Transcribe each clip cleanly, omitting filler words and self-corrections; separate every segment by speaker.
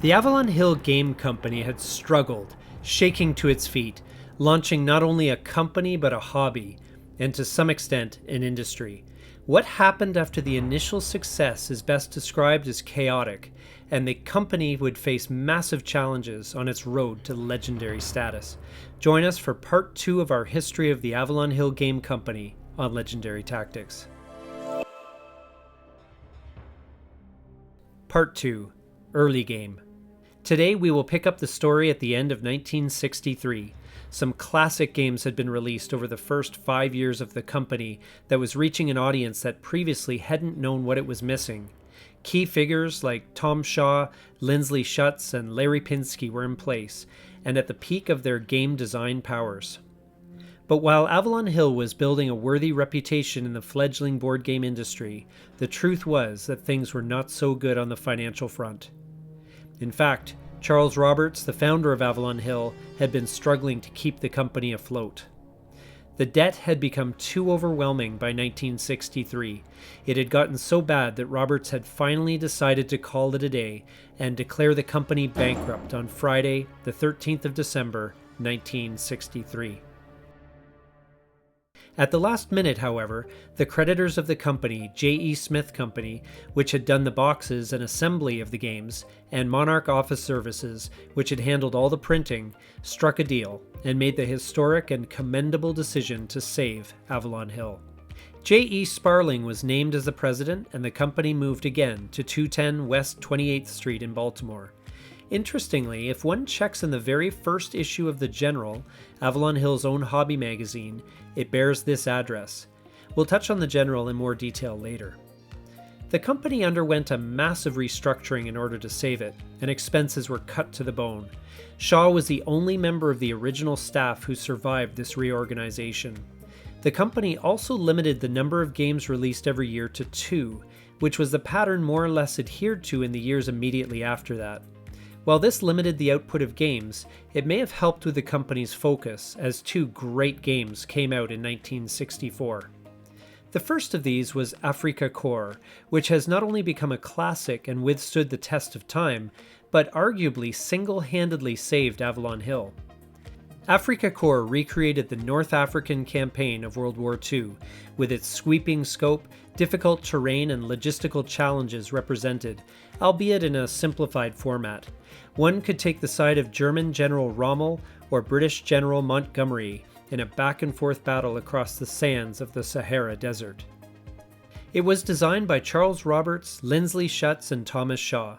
Speaker 1: The Avalon Hill Game Company had struggled, shaking to its feet, launching not only a company but a hobby, and to some extent an industry. What happened after the initial success is best described as chaotic, and the company would face massive challenges on its road to legendary status. Join us for part 2 of our history of the Avalon Hill Game Company on Legendary Tactics. Part 2. Early Game. Today we will pick up the story at the end of 1963. Some classic games had been released over the first 5 years of the company that was reaching an audience that previously hadn't known what it was missing. Key figures like Tom Shaw, Lindsley Shutz, and Larry Pinsky were in place, and at the peak of their game design powers. But while Avalon Hill was building a worthy reputation in the fledgling board game industry, the truth was that things were not so good on the financial front. In fact, Charles Roberts, the founder of Avalon Hill, had been struggling to keep the company afloat. The debt had become too overwhelming by 1963. It had gotten so bad that Roberts had finally decided to call it a day and declare the company bankrupt on Friday, the 13th of December, 1963. At the last minute, however, the creditors of the company, J.E. Smith Company, which had done the boxes and assembly of the games, and Monarch Office Services, which had handled all the printing, struck a deal and made the historic and commendable decision to save Avalon Hill. J.E. Sparling was named as the president, and the company moved again to 210 West 28th Street in Baltimore. Interestingly, if one checks in the very first issue of The General, Avalon Hill's own hobby magazine, it bears this address. We'll touch on The General in more detail later. The company underwent a massive restructuring in order to save it, and expenses were cut to the bone. Shaw was the only member of the original staff who survived this reorganization. The company also limited the number of games released every year to 2, which was the pattern more or less adhered to in the years immediately after that. While this limited the output of games, it may have helped with the company's focus, as 2 great games came out in 1964. The first of these was Afrika Korps, which has not only become a classic and withstood the test of time, but arguably single-handedly saved Avalon Hill. Afrika Korps recreated the North African campaign of World War II, with its sweeping scope, difficult terrain, and logistical challenges represented, albeit in a simplified format. One could take the side of German General Rommel or British General Montgomery in a back-and-forth battle across the sands of the Sahara Desert. It was designed by Charles Roberts, Lindsley Shutz, and Thomas Shaw.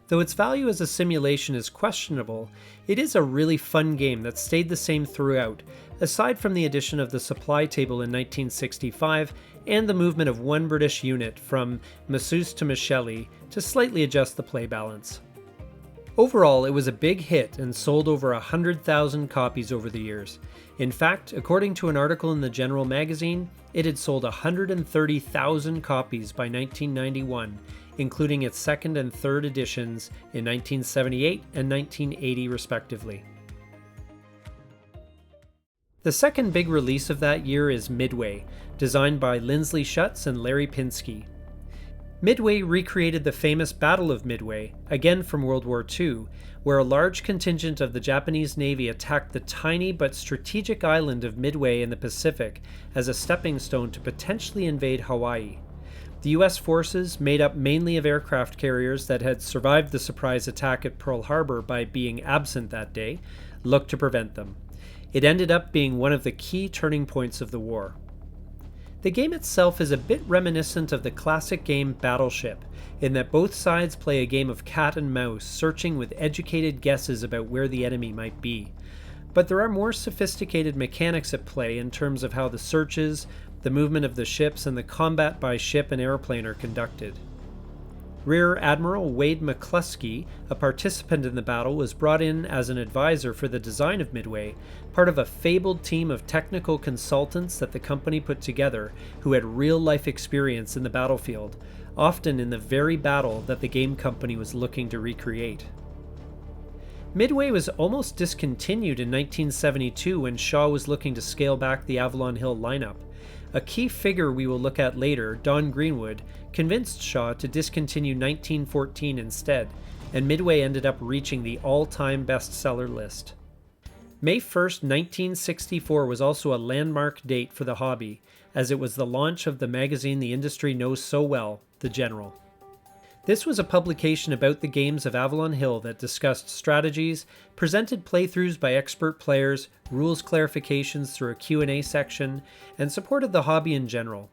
Speaker 1: Though its value as a simulation is questionable, it is a really fun game that stayed the same throughout, aside from the addition of the supply table in 1965 and the movement of one British unit from Masseuse to Michelli to slightly adjust the play balance. Overall, it was a big hit and sold over 100,000 copies over the years. In fact, according to an article in the General magazine, it had sold 130,000 copies by 1991, including its second and third editions in 1978 and 1980 respectively. The second big release of that year is Midway, designed by Lindsley Shutz and Larry Pinsky. Midway recreated the famous Battle of Midway, again from World War II, where a large contingent of the Japanese Navy attacked the tiny but strategic island of Midway in the Pacific as a stepping stone to potentially invade Hawaii. The U.S. forces, made up mainly of aircraft carriers that had survived the surprise attack at Pearl Harbor by being absent that day, looked to prevent them. It ended up being one of the key turning points of the war. The game itself is a bit reminiscent of the classic game Battleship, in that both sides play a game of cat and mouse, searching with educated guesses about where the enemy might be. But there are more sophisticated mechanics at play in terms of how the searches, the movement of the ships, and the combat by ship and airplane are conducted. Rear Admiral Wade McCluskey, a participant in the battle, was brought in as an advisor for the design of Midway, part of a fabled team of technical consultants that the company put together who had real-life experience in the battlefield, often in the very battle that the game company was looking to recreate. Midway was almost discontinued in 1972 when Shaw was looking to scale back the Avalon Hill lineup. A key figure we will look at later, Don Greenwood, convinced Shaw to discontinue 1914 instead, and Midway ended up reaching the all-time bestseller list. May 1st, 1964 was also a landmark date for the hobby, as it was the launch of the magazine the industry knows so well, The General. This was a publication about the games of Avalon Hill that discussed strategies, presented playthroughs by expert players, rules clarifications through a Q&A section, and supported the hobby in general.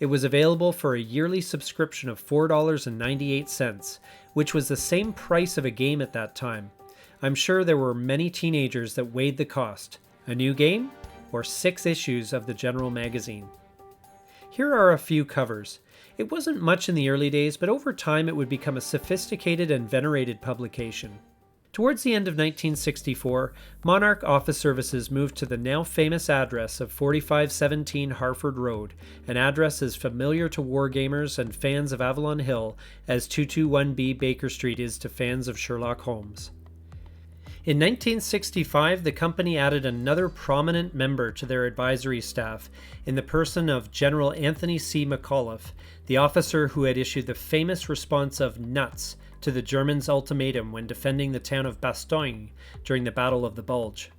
Speaker 1: It was available for a yearly subscription of $4.98, which was the same price of a game at that time. I'm sure there were many teenagers that weighed the cost. A new game? Or 6 issues of the General magazine? Here are a few covers. It wasn't much in the early days, but over time it would become a sophisticated and venerated publication. Towards the end of 1964, Monarch Office Services moved to the now famous address of 4517 Harford Road, an address as familiar to wargamers and fans of Avalon Hill as 221B Baker Street is to fans of Sherlock Holmes. In 1965, the company added another prominent member to their advisory staff in the person of General Anthony C. McAuliffe, the officer who had issued the famous response of "nuts" to the Germans' ultimatum when defending the town of Bastogne during the Battle of the Bulge.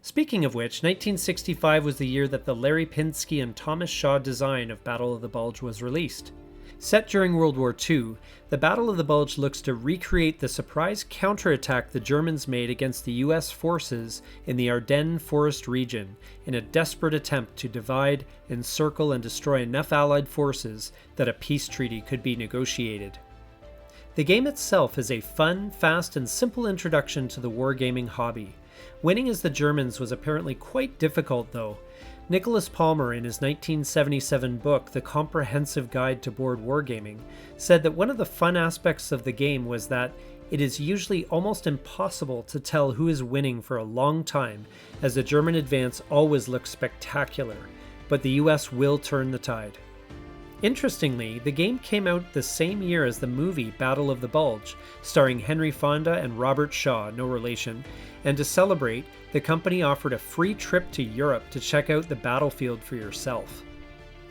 Speaker 1: Speaking of which, 1965 was the year that the Larry Pinsky and Thomas Shaw design of Battle of the Bulge was released. Set during World War II, the Battle of the Bulge looks to recreate the surprise counterattack the Germans made against the US forces in the Ardennes forest region in a desperate attempt to divide, encircle, and destroy enough Allied forces that a peace treaty could be negotiated. The game itself is a fun, fast, and simple introduction to the wargaming hobby. Winning as the Germans was apparently quite difficult, though. Nicholas Palmer, in his 1977 book, The Comprehensive Guide to Board Wargaming, said that one of the fun aspects of the game was that it is usually almost impossible to tell who is winning for a long time, as the German advance always looks spectacular, but the US will turn the tide. Interestingly, the game came out the same year as the movie Battle of the Bulge, starring Henry Fonda and Robert Shaw, no relation, and to celebrate, the company offered a free trip to Europe to check out the battlefield for yourself.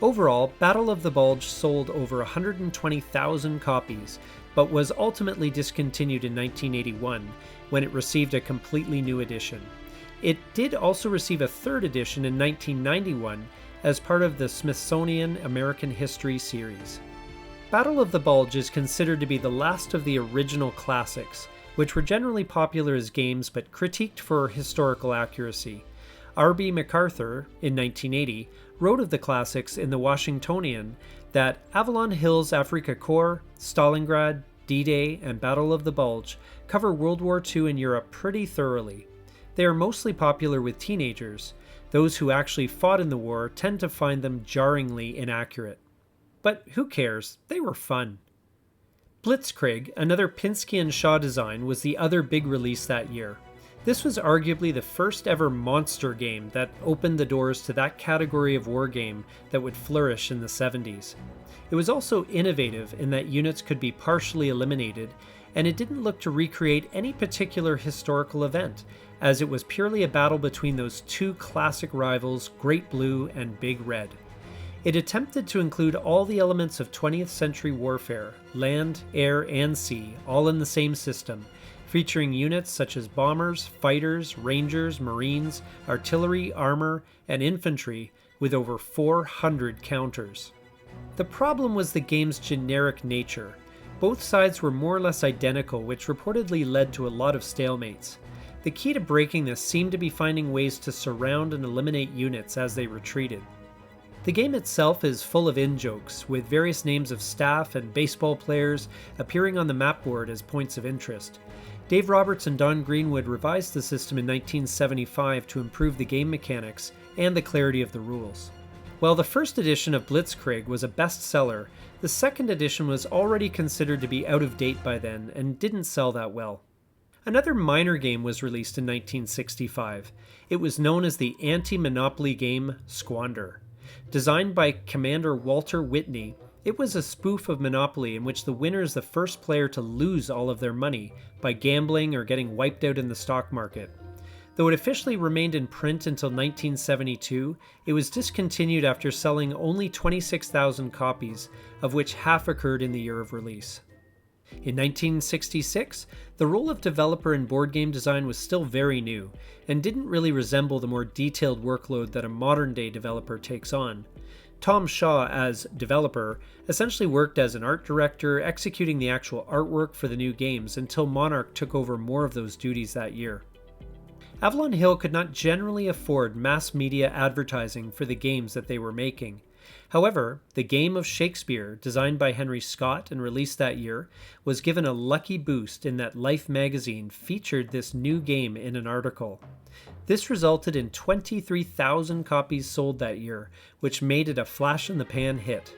Speaker 1: Overall, Battle of the Bulge sold over 120,000 copies, but was ultimately discontinued in 1981, when it received a completely new edition. It did also receive a third edition in 1991, as part of the Smithsonian American History series. Battle of the Bulge is considered to be the last of the original classics, which were generally popular as games but critiqued for historical accuracy. R.B. MacArthur, in 1980, wrote of the classics in the Washingtonian that Avalon Hill's Afrika Korps, Stalingrad, D-Day, and Battle of the Bulge cover World War II in Europe pretty thoroughly. They are mostly popular with teenagers. Those who actually fought in the war tend to find them jarringly inaccurate. But who cares? They were fun. Blitzkrieg, another Pinsky and Shaw design, was the other big release that year. This was arguably the first ever monster game that opened the doors to that category of wargame that would flourish in the 70s. It was also innovative in that units could be partially eliminated, and it didn't look to recreate any particular historical event, as it was purely a battle between those two classic rivals, Great Blue and Big Red. It attempted to include all the elements of 20th century warfare, land, air, and sea, all in the same system, featuring units such as bombers, fighters, rangers, marines, artillery, armor, and infantry, with over 400 counters. The problem was the game's generic nature. Both sides were more or less identical, which reportedly led to a lot of stalemates. The key to breaking this seemed to be finding ways to surround and eliminate units as they retreated. The game itself is full of in-jokes, with various names of staff and baseball players appearing on the map board as points of interest. Dave Roberts and Don Greenwood revised the system in 1975 to improve the game mechanics and the clarity of the rules. While the first edition of Blitzkrieg was a bestseller, the second edition was already considered to be out of date by then and didn't sell that well. Another minor game was released in 1965. It was known as the anti-monopoly game Squander. Designed by Commander Walter Whitney, it was a spoof of Monopoly in which the winner is the first player to lose all of their money by gambling or getting wiped out in the stock market. Though it officially remained in print until 1972, it was discontinued after selling only 26,000 copies, of which half occurred in the year of release. In 1966, the role of developer in board game design was still very new, and didn't really resemble the more detailed workload that a modern-day developer takes on. Tom Shaw, as developer, essentially worked as an art director, executing the actual artwork for the new games until Monarch took over more of those duties that year. Avalon Hill could not generally afford mass media advertising for the games that they were making. However, the game of Shakespeare, designed by Henry Scott and released that year, was given a lucky boost in that Life magazine featured this new game in an article. This resulted in 23,000 copies sold that year, which made it a flash-in-the-pan hit.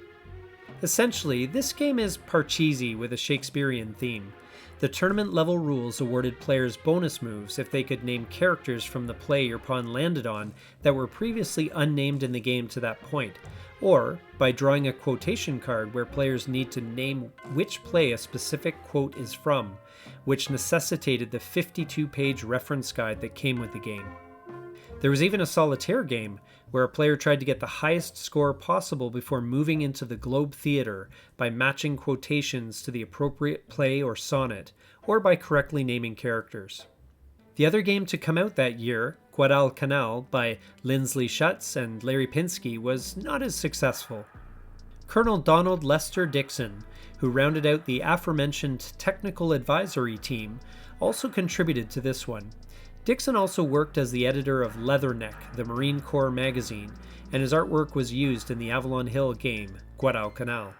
Speaker 1: Essentially, this game is Parcheesi with a Shakespearean theme. The tournament-level rules awarded players bonus moves if they could name characters from the play your pawn landed on that were previously unnamed in the game to that point, or by drawing a quotation card where players need to name which play a specific quote is from, which necessitated the 52-page reference guide that came with the game. There was even a solitaire game, where a player tried to get the highest score possible before moving into the Globe Theatre by matching quotations to the appropriate play or sonnet, or by correctly naming characters. The other game to come out that year, Guadalcanal by Lindsley Schutz and Larry Pinsky, was not as successful. Colonel Donald Lester Dixon, who rounded out the aforementioned technical advisory team, also contributed to this one. Dixon also worked as the editor of Leatherneck, the Marine Corps magazine, and his artwork was used in the Avalon Hill game, Guadalcanal.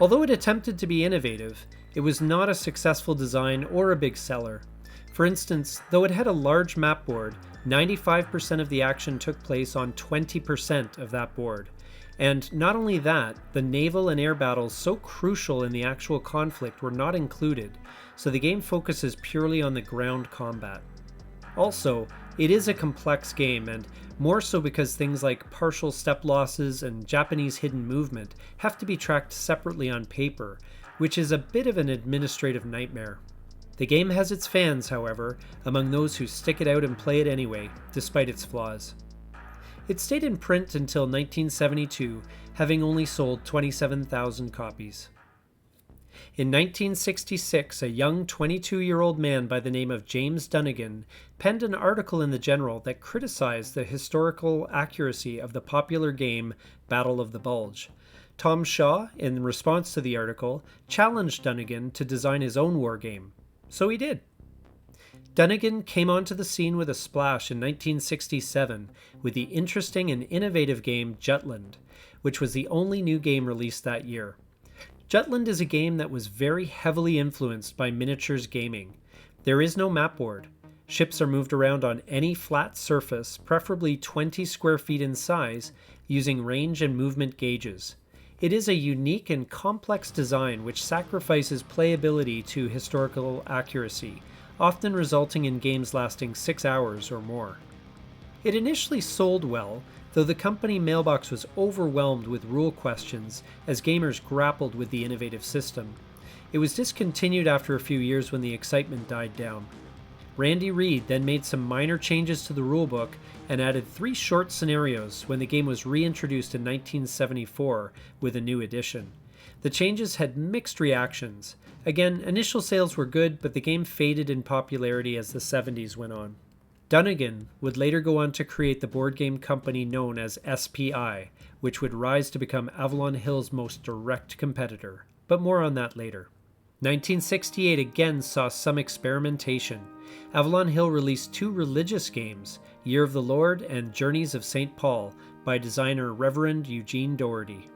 Speaker 1: Although it attempted to be innovative, it was not a successful design or a big seller. For instance, though it had a large map board, 95% of the action took place on 20% of that board. And not only that, the naval and air battles so crucial in the actual conflict were not included, so the game focuses purely on the ground combat. Also, it is a complex game, and more so because things like partial step losses and Japanese hidden movement have to be tracked separately on paper, which is a bit of an administrative nightmare. The game has its fans, however, among those who stick it out and play it anyway, despite its flaws. It stayed in print until 1972, having only sold 27,000 copies. In 1966, a young 22-year-old man by the name of James Dunnigan penned an article in the General that criticized the historical accuracy of the popular game Battle of the Bulge. Tom Shaw, in response to the article, challenged Dunnigan to design his own war game. So he did. Dunnigan came onto the scene with a splash in 1967 with the interesting and innovative game Jetland, which was the only new game released that year. Jetland is a game that was very heavily influenced by miniatures gaming. There is no map board. Ships are moved around on any flat surface, preferably 20 square feet in size, using range and movement gauges. It is a unique and complex design which sacrifices playability to historical accuracy, often resulting in games lasting 6 hours or more. It initially sold well, though the company mailbox was overwhelmed with rule questions as gamers grappled with the innovative system. It was discontinued after a few years when the excitement died down. Randy Reed then made some minor changes to the rulebook and added 3 short scenarios when the game was reintroduced in 1974 with a new edition. The changes had mixed reactions. Again, initial sales were good, but the game faded in popularity as the 70s went on. Dunnigan would later go on to create the board game company known as SPI, which would rise to become Avalon Hill's most direct competitor, but more on that later. 1968 again saw some experimentation. Avalon Hill released 2 religious games, Year of the Lord and Journeys of St. Paul, by designer Reverend Eugene Doherty.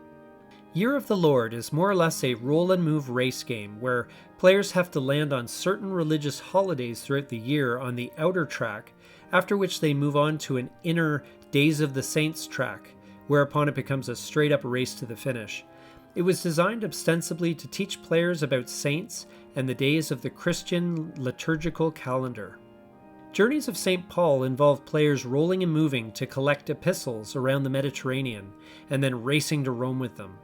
Speaker 1: Year of the Lord is more or less a roll-and-move race game where players have to land on certain religious holidays throughout the year on the outer track, after which they move on to an inner Days of the Saints track, whereupon it becomes a straight-up race to the finish. It was designed ostensibly to teach players about saints and the days of the Christian liturgical calendar. Journeys of St. Paul involve players rolling and moving to collect epistles around the Mediterranean, and then racing to Rome with them.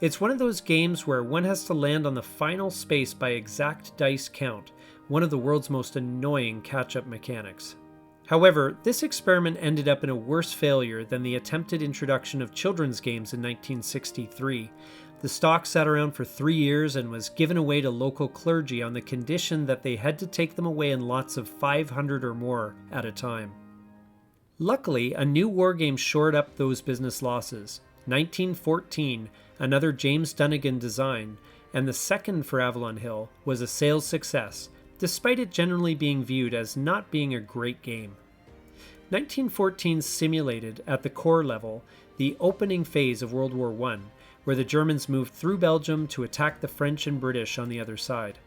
Speaker 1: It's one of those games where one has to land on the final space by exact dice count, one of the world's most annoying catch-up mechanics. However, this experiment ended up in a worse failure than the attempted introduction of children's games in 1963. The stock sat around for 3 years and was given away to local clergy on the condition that they had to take them away in lots of 500 or more at a time. Luckily, a new wargame shored up those business losses. 1914, another James Dunnigan design, and the second for Avalon Hill, was a sales success, despite it generally being viewed as not being a great game. 1914 simulated, at the core level, the opening phase of World War I, where the Germans moved through Belgium to attack the French and British on the other side.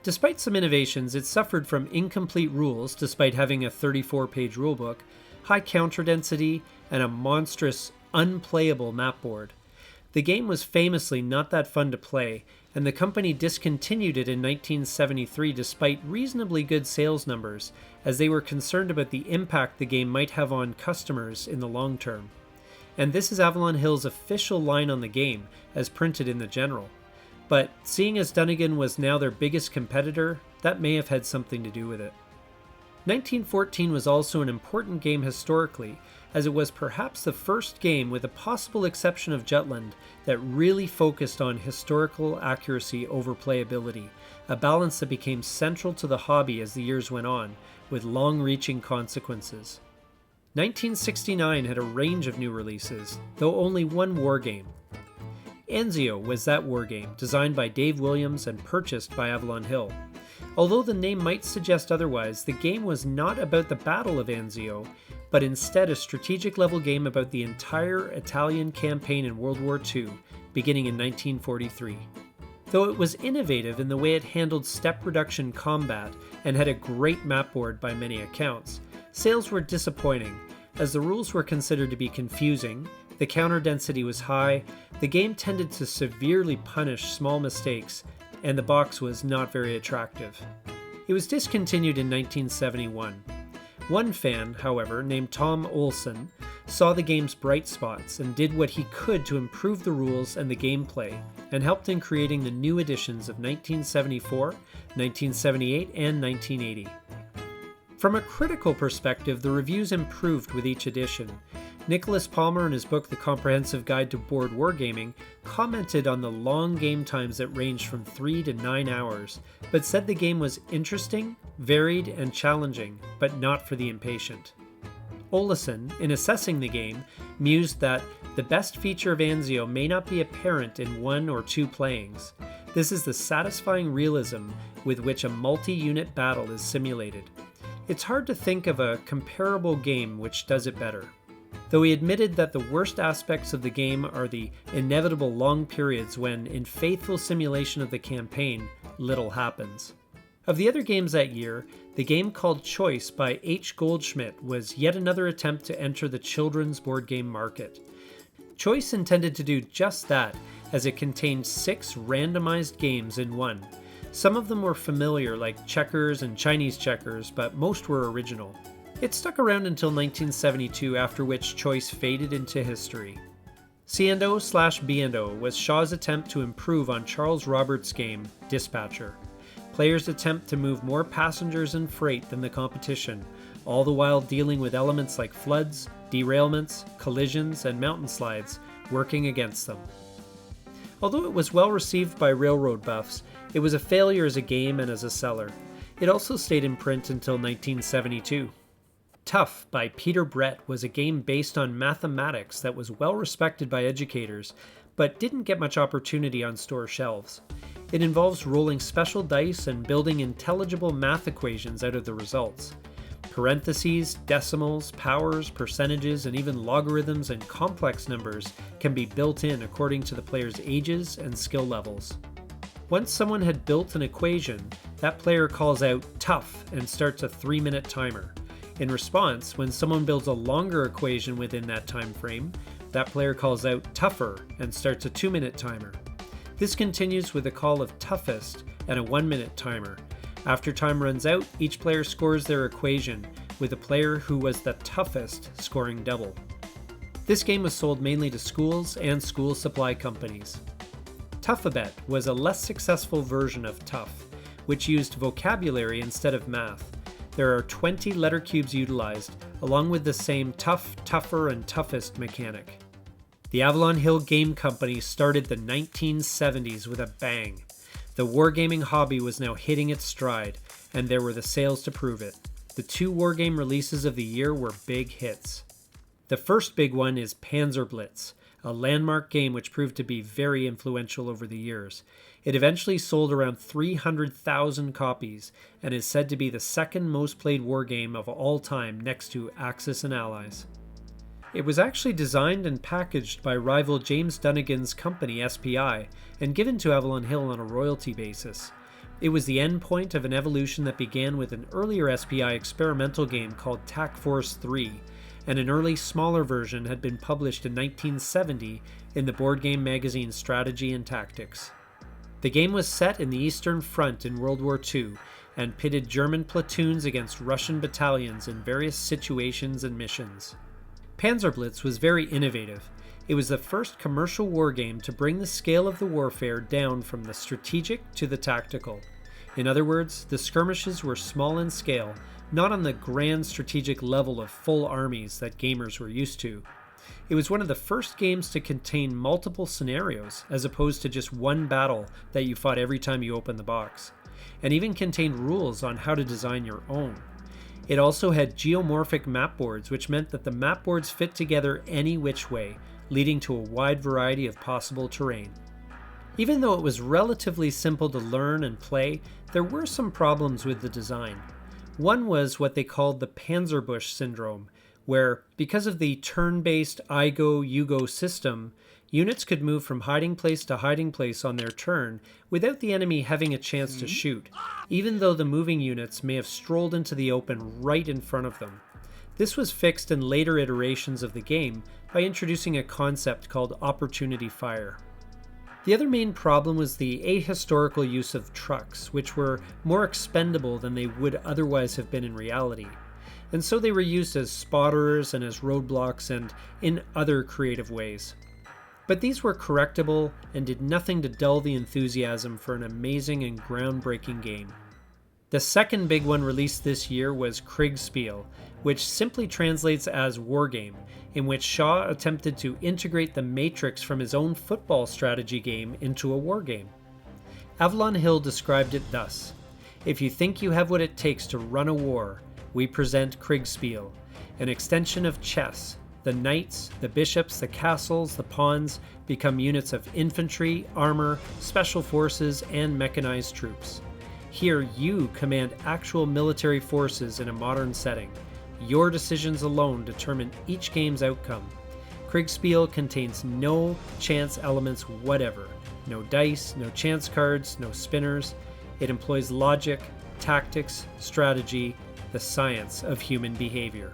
Speaker 1: Despite some innovations, it suffered from incomplete rules, despite having a 34-page rulebook, high counter density, and a monstrous, unplayable map board. The game was famously not that fun to play, and the company discontinued it in 1973 despite reasonably good sales numbers, as they were concerned about the impact the game might have on customers in the long term. And this is Avalon Hill's official line on the game, as printed in the General. But seeing as Dunnigan was now their biggest competitor, that may have had something to do with it. 1914 was also an important game historically, as it was perhaps the first game, with the possible exception of Jetland, that really focused on historical accuracy over playability, a balance that became central to the hobby as the years went on, with long-reaching consequences. 1969 had a range of new releases, though only one wargame. Anzio was that wargame, designed by Dave Williams and purchased by Avalon Hill. Although the name might suggest otherwise, the game was not about the Battle of Anzio, but instead a strategic-level game about the entire Italian campaign in World War II, beginning in 1943. Though it was innovative in the way it handled step reduction combat and had a great map board by many accounts, sales were disappointing, as the rules were considered to be confusing, the counter density was high, the game tended to severely punish small mistakes, and the box was not very attractive. It was discontinued in 1971. One fan, however, named Tom Olson, saw the game's bright spots and did what he could to improve the rules and the gameplay, and helped in creating the new editions of 1974, 1978, and 1980. From a critical perspective, the reviews improved with each edition. Nicholas Palmer, in his book The Comprehensive Guide to Board Wargaming, commented on the long game times that ranged from 3 to 9 hours, but said the game was interesting, varied, and challenging, but not for the impatient. Olison, in assessing the game, mused that the best feature of Anzio may not be apparent in 1 or 2 playings. This is the satisfying realism with which a multi-unit battle is simulated. It's hard to think of a comparable game which does it better. Though he admitted that the worst aspects of the game are the inevitable long periods when, in faithful simulation of the campaign, little happens. Of the other games that year, the game called Choice by H. Goldschmidt was yet another attempt to enter the children's board game market. Choice intended to do just that, as it contained 6 randomized games in one. Some of them were familiar, like checkers and Chinese checkers, but most were original. It stuck around until 1972, after which Choice faded into history. C&O/B&O was Shaw's attempt to improve on Charles Roberts' game, Dispatcher. Players attempt to move more passengers and freight than the competition, all the while dealing with elements like floods, derailments, collisions, and mountain slides working against them. Although it was well received by railroad buffs, it was a failure as a game and as a seller. It also stayed in print until 1972. Tough by Peter Brett was a game based on mathematics that was well respected by educators, but didn't get much opportunity on store shelves. It involves rolling special dice and building intelligible math equations out of the results. Parentheses, decimals, powers, percentages, and even logarithms and complex numbers can be built in according to the player's ages and skill levels. Once someone had built an equation, that player calls out tough and starts a 3-minute timer. In response, when someone builds a longer equation within that time frame, that player calls out tougher and starts a 2-minute timer. This continues with a call of toughest and a 1-minute timer. After time runs out, each player scores their equation, with the player who was the toughest scoring double. This game was sold mainly to schools and school supply companies. Tough-A-Bet was a less successful version of Tough, which used vocabulary instead of math. There are 20 letter cubes utilized, along with the same tough, tougher, and toughest mechanic. The Avalon Hill Game Company started the 1970s with a bang. The wargaming hobby was now hitting its stride, and there were the sales to prove it. The 2 wargame releases of the year were big hits. The first big one is Panzer Blitz, a landmark game which proved to be very influential over the years. It eventually sold around 300,000 copies and is said to be the second most played wargame of all time next to Axis and Allies. It was actually designed and packaged by rival James Dunnigan's company SPI and given to Avalon Hill on a royalty basis. It was the end point of an evolution that began with an earlier SPI experimental game called TAC Force 3, and an early smaller version had been published in 1970 in the board game magazine Strategy and Tactics. The game was set in the Eastern Front in World War II and pitted German platoons against Russian battalions in various situations and missions. Panzer Blitz was very innovative. It was the first commercial wargame to bring the scale of the warfare down from the strategic to the tactical. In other words, the skirmishes were small in scale, not on the grand strategic level of full armies that gamers were used to. It was one of the first games to contain multiple scenarios, as opposed to just one battle that you fought every time you opened the box, and even contained rules on how to design your own. It also had geomorphic map boards, which meant that the map boards fit together any which way, leading to a wide variety of possible terrain. Even though it was relatively simple to learn and play, there were some problems with the design. One was what they called the Panzerbusch syndrome, where, because of the turn-based I go, you go system, units could move from hiding place to hiding place on their turn without the enemy having a chance to shoot, even though the moving units may have strolled into the open right in front of them. This was fixed in later iterations of the game by introducing a concept called opportunity fire. The other main problem was the ahistorical use of trucks, which were more expendable than they would otherwise have been in reality, and so they were used as spotters and as roadblocks and in other creative ways. But these were correctable and did nothing to dull the enthusiasm for an amazing and groundbreaking game. The second big one released this year was Kriegspiel, which simply translates as wargame, in which Shaw attempted to integrate the Matrix from his own football strategy game into a wargame. Avalon Hill described it thus: "If you think you have what it takes to run a war, we present Kriegspiel, an extension of chess. The knights, the bishops, the castles, the pawns become units of infantry, armor, special forces, and mechanized troops. Here you command actual military forces in a modern setting. Your decisions alone determine each game's outcome. Kriegspiel contains no chance elements whatever. No dice, no chance cards, no spinners. It employs logic, tactics, strategy, the science of human behavior."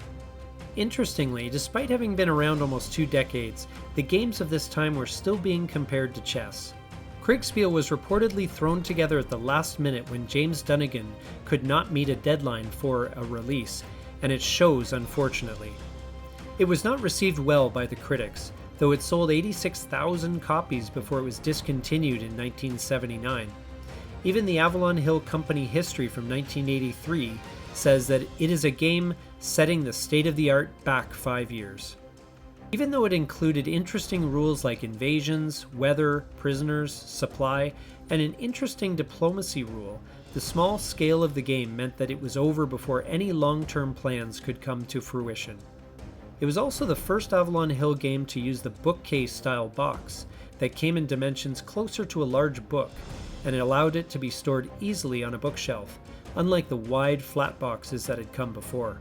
Speaker 1: Interestingly, despite having been around almost 2 decades, the games of this time were still being compared to chess. Kriegspiel was reportedly thrown together at the last minute when James Dunnigan could not meet a deadline for a release, and it shows, unfortunately. It was not received well by the critics, though it sold 86,000 copies before it was discontinued in 1979. Even the Avalon Hill Company history from 1983 says that it is a game setting the state-of-the-art back 5 years. Even though it included interesting rules like invasions, weather, prisoners, supply, and an interesting diplomacy rule, the small scale of the game meant that it was over before any long-term plans could come to fruition. It was also the first Avalon Hill game to use the bookcase-style box that came in dimensions closer to a large book, and it allowed it to be stored easily on a bookshelf, unlike the wide flat boxes that had come before.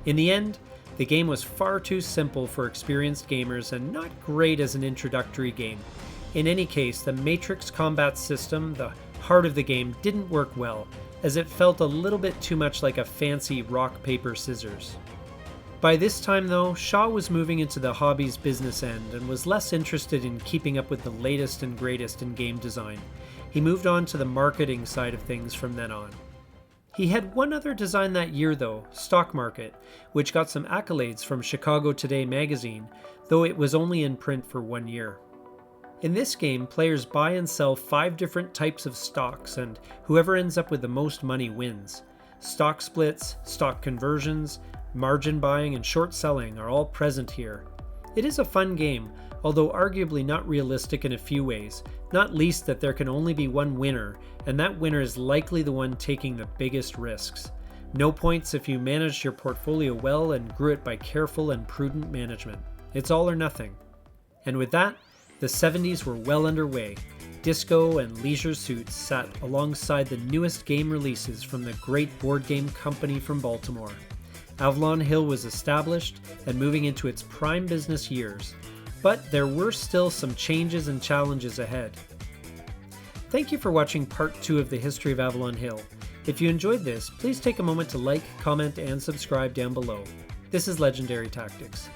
Speaker 1: In the end, the game was far too simple for experienced gamers and not great as an introductory game. In any case, the Matrix combat system, the heart of the game, didn't work well, as it felt a little bit too much like a fancy rock, paper, scissors. By this time though, Shaw was moving into the hobby's business end and was less interested in keeping up with the latest and greatest in game design. He moved on to the marketing side of things from then on. He had one other design that year though, Stock Market, which got some accolades from Chicago Today magazine, though it was only in print for 1 year. In this game, players buy and sell 5 different types of stocks, and whoever ends up with the most money wins. Stock splits, stock conversions, margin buying, and short selling are all present here. It is a fun game, although arguably not realistic in a few ways, not least that there can only be one winner, and that winner is likely the one taking the biggest risks. No points if you managed your portfolio well and grew it by careful and prudent management. It's all or nothing. And with that, the 70s were well underway. Disco and Leisure Suits sat alongside the newest game releases from the great board game company from Baltimore. Avalon Hill was established and moving into its prime business years, but there were still some changes and challenges ahead. Thank you for watching part 2 of the history of Avalon Hill. If you enjoyed this, please take a moment to like, comment, and subscribe down below. This is Legendary Tactics.